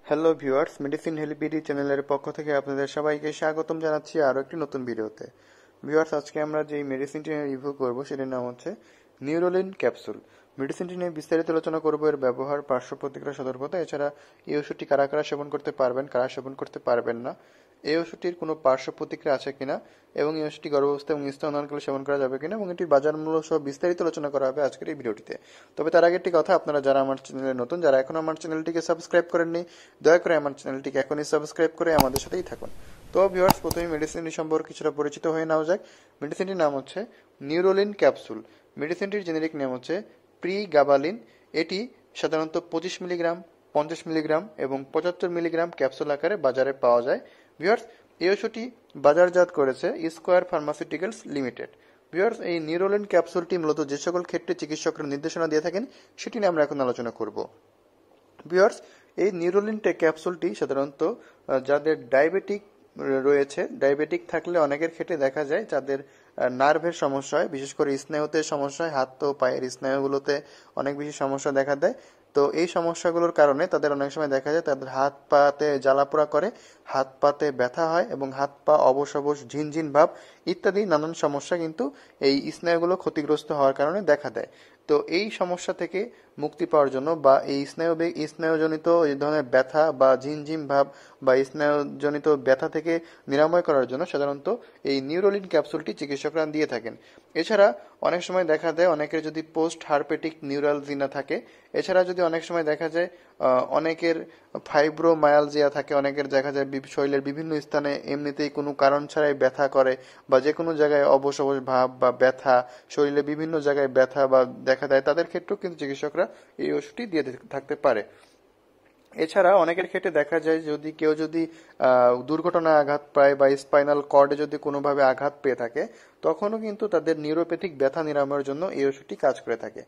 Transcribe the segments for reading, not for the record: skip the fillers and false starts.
Hello viewers, medicine হেলিপিডি চ্যানেলের পক্ষ থেকে আপনাদের সবাইকে স্বাগতম জানাচ্ছি আরও একটি নতুন ভিডিওতে। ভিউয়ার্স, আজকে আমরা যেই মেডিসিনটি নিয়ে রিভিউ করব সেটির নাম হচ্ছে নিউরোলিন ক্যাপসুল। মেডিসিনটি নিয়ে বিস্তারিত আলোচনা করব, এর ব্যবহার, পার্শ্ব প্রতিক্রিয়া, সতর্কতা, এছাড়া এই ওষুধটি কারা কারা সেবন করতে পারবেন, কারা সেবন করতে পারবেন না, এই ওষুধটির কোনো পার্শ্ব প্রতিক্রিয়া আছে কিনা, এবং এই ওষুধটি গর্ভাবস্থা এবং স্তন্যদানকালে সেবন করা যাবে কিনা, এবং এটির বাজার মূল্য সহ বিস্তারিত আলোচনা করা হবে আজকের এই ভিডিওটিতে। তবে তার আগে একটি কথা, আপনারা যারা আমার চ্যানেলে নতুন, যারা এখন আমার চ্যানেলটিকে সাবস্ক্রাইব করেননি, দয়া করে আমার চ্যানেলটিকে এখনই সাবস্ক্রাইব করে আমাদের সাথেই থাকুন। তো ভিউয়ার্স, প্রথমে মেডিসিনটি সম্পর্কে কিছুটা পরিচিত হয়ে নেওয়া যাক। মেডিসিনটির নাম হচ্ছে নিউরোলিন ক্যাপসুল। মেডিসিনটির জেনেরিক নাম হচ্ছে প্রিগাবালিন। এটি সাধারণত 25 মিলিগ্রাম, 50 মিলিগ্রাম এবং 75 মিলিগ্রাম ক্যাপসুল আকারে বাজারে পাওয়া যায়। ভিউয়ার্স, এই ওষুধটি বাজারজাত করেছে স্কোয়ার ফার্মাসিউটিক্যালস লিমিটেড। ভিউয়ার্স, এই নিউরোলিন ক্যাপসুলটি মূলত যে সকল ক্ষেত্রে চিকিৎসকরা নির্দেশনা দিয়ে থাকেন সেটি নিয়ে আমরা এখন আলোচনা করব। ভিউয়ার্স, এই নিউরোলিন ক্যাপসুলটি সাধারণত যাদের ডায়াবেটিক রয়েছে, ডায়াবেটিক থাকলে অনেকের ক্ষেত্রে দেখা যায় যাদের নার্ভের সমস্যা হয়, বিশেষ করে স্নায়ুতে সমস্যা হয়, হাত ও পায়ের স্নায়ুগুলোতে অনেক বেশি সমস্যা দেখা দেয়। তো এই সমস্যাগুলোর কারণে তাদের অনেক সময় দেখা যায় তাদের হাত পাতে জ্বালাপোড়া করে, হাত পাতে ব্যথা হয় এবং হাত পা অবশ অবশ ঝিনঝিন ভাব ইত্যাদি নানান সমস্যা কিন্তু এই স্নায়ুগুলো ক্ষতিগ্রস্ত হওয়ার কারণে দেখা দেয়। তো এই সমস্যা থেকে মুক্তি পাওয়ার জন্য বা এই স্নায়ুজনিত এই ধরনের ব্যথা বা ঝিনঝিম ভাব বা স্নায়ুজনিত ব্যথা থেকে নিরাময় করার জন্য সাধারণত এই নিউরোলিন ক্যাপসুলটি চিকিৎসকরা দিয়ে থাকেন। এছাড়া অনেক সময় দেখা যায় অনেকের যদি পোস্ট হারপেটিক নিউরালজিয়া থাকে, এছাড়া যদি অনেক সময় দেখা যায় অনেকের ফাইব্রোমায়ালজিয়া থাকে, অনেকের দেখা যায় শরীরের বিভিন্ন স্থানে এমনিতেই কোনো কারণ ছাড়াই ব্যথা করে বা যে কোনো জায়গায় অবশ অবশ ভাব বা ব্যথা, শরীরে বিভিন্ন জায়গায় ব্যথা বা দেখা দেয়, তাদের ক্ষেত্রেও কিন্তু চিকিৎসকরা এই ওষুধটি দিয়ে থাকতে পারে। এছাড়া অনেকের ক্ষেত্রে দেখা যায় যদি কেউ দুর্ঘটনায় আঘাত পায় বা স্পাইনাল কর্ডে যদি কোনোভাবে আঘাত পেয়ে থাকে, তখনও কিন্তু তাদের নিউরোপ্যাথিক ব্যথা নিরাময়ের জন্য এই ওষুধটি কাজ করে থাকে।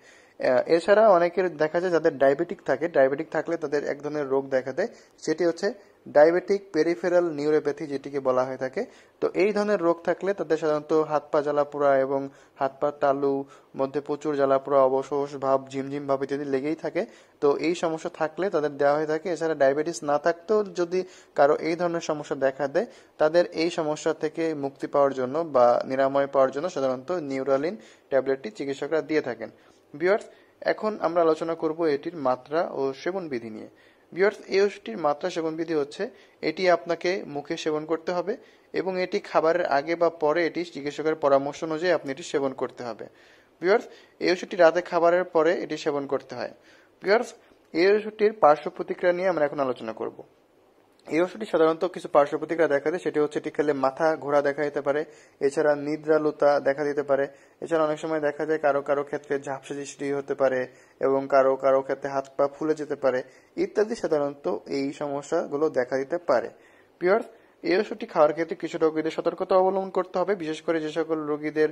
এছাড়া অনেকের দেখা যায় যাদের ডায়াবেটিক থাকে, ডায়াবেটিক থাকলে তাদের এক ধরনের রোগ দেখা দেয়, সেটি হচ্ছে ডায়াবেটিক পেরিফেরাল নিউরোপ্যাথি, যেটিকে বলা হয়ে থাকে। তো এই ধরনের রোগ থাকলে তাদের সাধারণত হাত পা জ্বালাপোড়া এবং হাত পা তালু মধ্যে প্রচুর জ্বালাপোড়া, অবশ ভাব, ঝিমঝিম ভাব ইত্যাদি লেগেই থাকে। তো এই সমস্যা থাকলে তাদের দেওয়া হয়ে থাকে। এছাড়া ডায়াবেটিস না থাকতেও যদি কারো এই ধরনের সমস্যা দেখা দেয়, তাদের এই সমস্যা থেকে মুক্তি পাওয়ার জন্য বা নিরাময় পাওয়ার জন্য সাধারণত নিউরোলিন ট্যাবলেটটি চিকিৎসকরা দিয়ে থাকেন। ভিউয়ার্স, এখন আমরা আলোচনা করব এটির মাত্রা ও সেবন বিধি নিয়ে। ভিউয়ার্স, এই ওষুধটির মাত্রা সেবন বিধি হচ্ছে এটি আপনাকে মুখে সেবন করতে হবে এবং এটি খাবারের আগে বা পরে এটি চিকিৎসকের পরামর্শ অনুযায়ী আপনি এটি সেবন করতে হবে। ভিউয়ার্স, এই ওষুধটি রাতে খাবারের পরে এটি সেবন করতে হয়। ভিউয়ার্স, এই ওষুধটির পার্শ্ব প্রতিক্রিয়া নিয়ে আমরা এখন আলোচনা করব। এই ওষুধটি সাধারণত কিছু পার্শ্ব প্রতিক্রিয়া দেখা দেয়, সেটি হচ্ছে এটি খেলে মাথা ঘোরা দেখা দিতে পারে, এছাড়া নিদ্রালুতা দেখা দিতে পারে, এছাড়া অনেক সময় দেখা যায় কারো কারো ক্ষেত্রে ঝাপসা দৃষ্টি হতে পারে এবং কারো কারো ক্ষেত্রে হাত পা ফুলে যেতে পারে ইত্যাদি সাধারণত এই সমস্যাগুলো দেখা দিতে পারে। ভিউয়ার্স, এই ওষুধটি খাওয়ার ক্ষেত্রে কিছু রোগীদের সতর্কতা অবলম্বন করতে হবে, বিশেষ করে যে সকল রোগীদের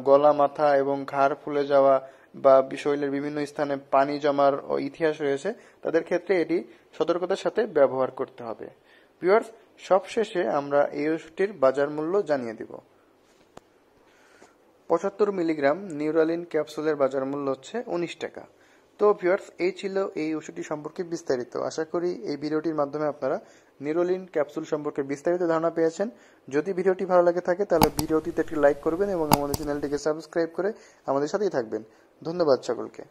গলা, মাথা এবং ঘাড় ফুলে যাওয়া বা শরীরের বিভিন্ন স্থানে পানি জমার ইতিহাস রয়েছে, তাদের ক্ষেত্রে এটি সতর্কতার সাথে ব্যবহার করতে হবে। ভিউয়ার্স, সবশেষে আমরা এই ওষুধটির বাজার মূল্য জানিয়ে দিব। 75 মিলিগ্রাম নিউরোলিন ক্যাপসুলের বাজার মূল্য হচ্ছে 19 টাকা। তো ভিউয়ার্স, এই ছিল এই ওষুধটি সম্পর্কে বিস্তারিত। আশা করি এই ভিডিওটির মাধ্যমে আপনারা নিউরোলিন ক্যাপসুল সম্পর্কে বিস্তারিত ধারণা পেয়েছেন। যদি ভিডিওটি ভালো লাগে থাকে তাহলে ভিডিওটিতে একটি লাইক করবেন এবং আমাদের চ্যানেলটিকে সাবস্ক্রাইব করে আমাদের সাথেই থাকবেন। ধন্যবাদ সকলকে।